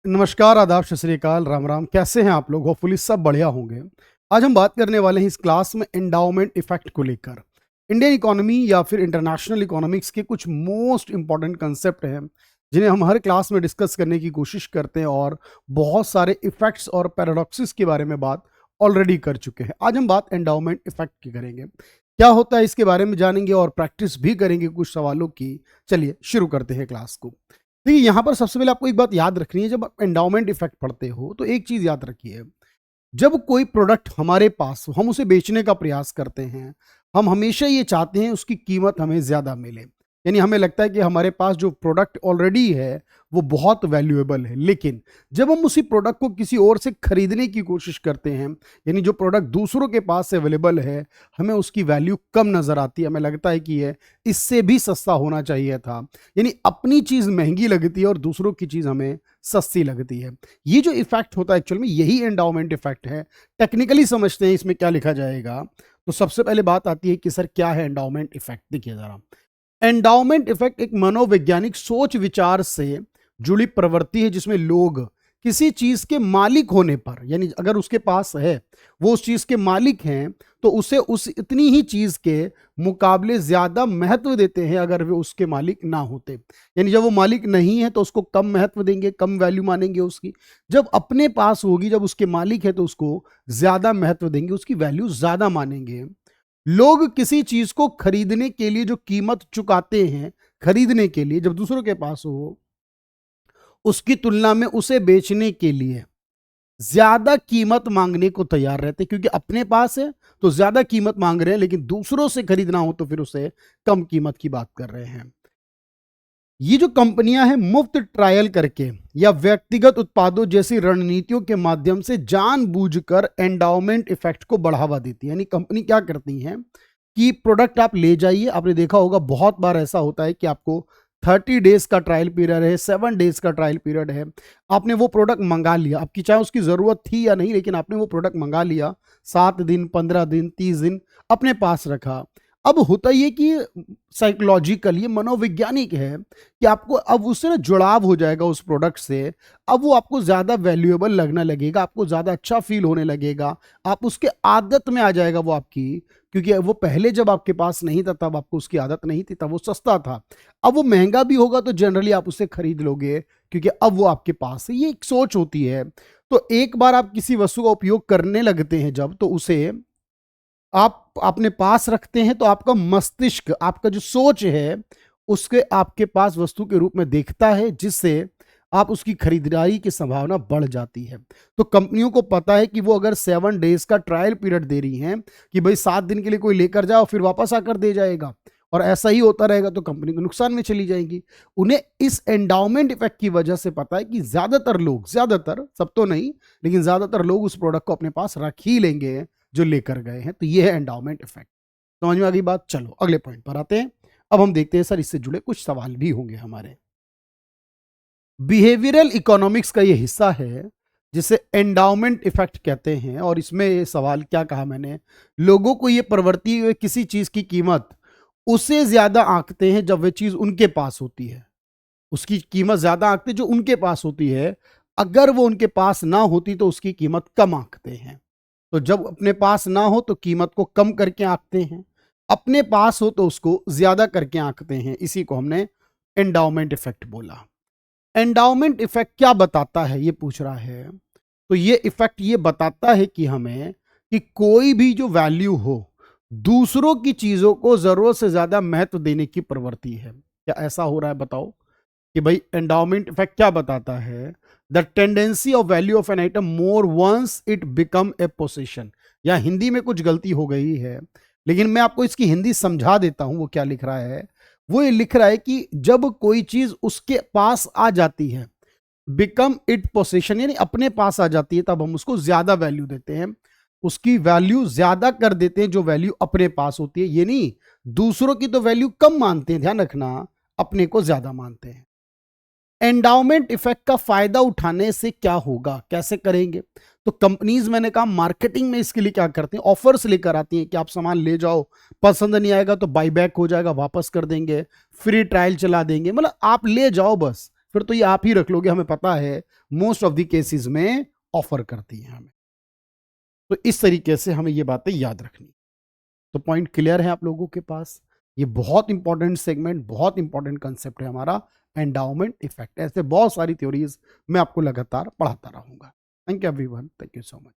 नमस्कार, आदाब, सत श्री अकाल, राम राम। कैसे हैं आप लोग? होपफुली सब बढ़िया होंगे। आज हम बात करने वाले हैं इस क्लास में एंडाउमेंट इफेक्ट को लेकर। इंडियन इकोनॉमी या फिर इंटरनेशनल इकोनॉमिक्स के कुछ मोस्ट इंपॉर्टेंट कंसेप्ट हैं जिन्हें हम हर क्लास में डिस्कस करने की कोशिश करते हैं और बहुत सारे इफेक्ट्स और पैराडॉक्सिस के बारे में बात ऑलरेडी कर चुके हैं। आज हम बात एंडाउमेंट इफेक्ट की करेंगे। क्या होता है इसके बारे में जानेंगे और प्रैक्टिस भी करेंगे कुछ सवालों की। चलिए शुरू करते हैं क्लास को। देखिए, यहाँ पर सबसे पहले आपको एक बात याद रखनी है। जब आप एंडाउमेंट इफेक्ट पढ़ते हो तो एक चीज़ याद रखिए, जब कोई प्रोडक्ट हमारे पास हम उसे बेचने का प्रयास करते हैं, हम हमेशा ये चाहते हैं उसकी कीमत हमें ज़्यादा मिले। यानी हमें लगता है कि हमारे पास जो प्रोडक्ट ऑलरेडी है वो बहुत वैल्यूएबल है, लेकिन जब हम उसी प्रोडक्ट को किसी और से खरीदने की कोशिश करते हैं, यानी जो प्रोडक्ट दूसरों के पास अवेलेबल है, हमें उसकी वैल्यू कम नज़र आती है। हमें लगता है कि ये इससे भी सस्ता होना चाहिए था। यानी अपनी चीज़ महंगी लगती है और दूसरों की चीज़ हमें सस्ती लगती है। ये जो इफेक्ट होता है एक्चुअल में यही एंडाउमेंट इफेक्ट है। टेक्निकली समझते हैं इसमें क्या लिखा जाएगा। तो सबसे पहले बात आती है कि सर क्या है एंडाउमेंट इफेक्ट। देखिए जरा, एंडाउमेंट इफेक्ट एक मनोवैज्ञानिक सोच विचार से जुड़ी प्रवृत्ति है जिसमें लोग किसी चीज के मालिक होने पर, यानी अगर उसके पास है, वो उस चीज के मालिक हैं, तो उसे उस इतनी ही चीज के मुकाबले ज्यादा महत्व देते हैं अगर वे उसके मालिक ना होते। यानी जब वो मालिक नहीं है तो उसको कम महत्व देंगे, कम वैल्यू मानेंगे उसकी। जब अपने पास होगी, जब उसके मालिक है, तो उसको ज्यादा महत्व देंगे, उसकी वैल्यू ज्यादा मानेंगे। लोग किसी चीज को खरीदने के लिए जो कीमत चुकाते हैं, खरीदने के लिए जब दूसरों के पास हो, उसकी तुलना में उसे बेचने के लिए ज्यादा कीमत मांगने को तैयार रहते हैं। क्योंकि अपने पास है तो ज्यादा कीमत मांग रहे हैं, लेकिन दूसरों से खरीदना हो तो फिर उसे कम कीमत की बात कर रहे हैं। ये जो कंपनियां हैं, मुफ्त ट्रायल करके या व्यक्तिगत उत्पादों जैसी रणनीतियों के माध्यम से जानबूझकर एंडाउमेंट इफेक्ट को बढ़ावा देती है। यानी कंपनी क्या करती हैं कि प्रोडक्ट आप ले जाइए। आपने देखा होगा बहुत बार ऐसा होता है कि आपको 30 डेज का ट्रायल पीरियड है, 7 डेज का ट्रायल पीरियड है। आपने वो प्रोडक्ट मंगा लिया, आपकी चाहे उसकी ज़रूरत थी या नहीं, लेकिन आपने वो प्रोडक्ट मंगा लिया। 7 दिन, 15 दिन, 30 दिन अपने पास रखा। अब होता ये कि साइकोलॉजिकल, ये मनोवैज्ञानिक है कि आपको अब उससे ना जुड़ाव हो जाएगा उस प्रोडक्ट से। अब वो आपको ज़्यादा वैल्यूएबल लगने लगेगा, आपको ज़्यादा अच्छा फील होने लगेगा, आप उसके आदत में आ जाएगा वो आपकी। क्योंकि वो पहले जब आपके पास नहीं था तब आपको उसकी आदत नहीं थी, तब वो सस्ता था। अब वो महंगा भी होगा तो जनरली आप उसे खरीद लोगे क्योंकि अब वो आपके पास है। ये एक सोच होती है। तो एक बार आप किसी वस्तु का उपयोग करने लगते हैं जब, तो उसे आप अपने पास रखते हैं, तो आपका मस्तिष्क, आपका जो सोच है, उसके आपके पास वस्तु के रूप में देखता है, जिससे आप उसकी खरीदारी की संभावना बढ़ जाती है। तो कंपनियों को पता है कि वो अगर 7 डेज का ट्रायल पीरियड दे रही हैं कि भाई 7 दिन के लिए कोई लेकर जाओ फिर वापस आकर दे जाएगा, और ऐसा ही होता रहेगा तो कंपनी को नुकसान में चली जाएगी। उन्हें इस एंडाउमेंट इफेक्ट की वजह से पता है कि ज्यादातर लोग, ज्यादातर, सब तो नहीं, लेकिन ज्यादातर लोग उस प्रोडक्ट को अपने पास रख ही लेंगे जो लेकर गए हैं। तो ये है एंडाउमेंट इफेक्ट। समझ में आ गई बात? चलो अगले पॉइंट पर आते हैं। अब हम देखते हैं सर इससे जुड़े कुछ सवाल भी होंगे हमारे। बिहेवियरल इकोनॉमिक्स का ये हिस्सा है जिसे एंडाउमेंट इफेक्ट कहते हैं, और इसमें ये सवाल क्या कहा मैंने, लोगों को ये प्रवृत्ति है किसी चीज की कीमत उसे ज्यादा आंकते हैं जब वह चीज उनके पास होती है। उसकी कीमत ज्यादा आंकते जो उनके पास होती है, अगर वो उनके पास ना होती तो उसकी कीमत कम आंकते हैं। तो जब अपने पास ना हो तो कीमत को कम करके आंकते हैं, अपने पास हो तो उसको ज्यादा करके आंकते हैं। इसी को हमने एंडाउमेंट इफेक्ट बोला। एंडाउमेंट इफेक्ट क्या बताता है ये पूछ रहा है। तो ये इफेक्ट ये बताता है कि हमें कि कोई भी जो वैल्यू हो, दूसरों की चीजों को जरूरत से ज्यादा महत्व देने की प्रवृत्ति है। क्या ऐसा हो रहा है? बताओ कि भाई एंडाउमेंट इफेक्ट क्या बताता है। The tendency of value of an item more once it become a possession. या हिंदी में कुछ गलती हो गई है, लेकिन मैं आपको इसकी हिंदी समझा देता हूं। वो क्या लिख रहा है, वो ये लिख रहा है कि जब कोई चीज उसके पास आ जाती है, बिकम इट पोसेशन, यानी अपने पास आ जाती है, तब हम उसको ज्यादा वैल्यू देते हैं, उसकी वैल्यू ज्यादा कर देते हैं जो वैल्यू अपने पास होती है। ये नहीं, दूसरों की तो वैल्यू कम मानते हैं, ध्यान रखना, अपने को ज्यादा मानते हैं। एंडाउमेंट इफेक्ट का फायदा उठाने से क्या होगा, कैसे करेंगे? तो कंपनीज, मैंने कहा, मार्केटिंग में इसके लिए क्या करती हैं, ऑफर्स लेकर आती हैं कि आप सामान ले जाओ, पसंद नहीं आएगा तो बाई बैक हो जाएगा, वापस कर देंगे, फ्री ट्रायल चला देंगे, मतलब आप ले जाओ बस, फिर तो ये आप ही रख लोगे, हमें पता है मोस्ट ऑफ द केसेस में ऑफर करती है हमें। तो इस तरीके से हमें ये बातें याद रखनी। तो पॉइंट क्लियर है आप लोगों के पास? ये बहुत इंपॉर्टेंट सेगमेंट, बहुत इंपॉर्टेंट कंसेप्ट है हमारा एंडाउमेंट इफेक्ट। ऐसे बहुत सारी थ्योरीज मैं आपको लगातार पढ़ाता रहूंगा। Thank you everyone, thank you so much.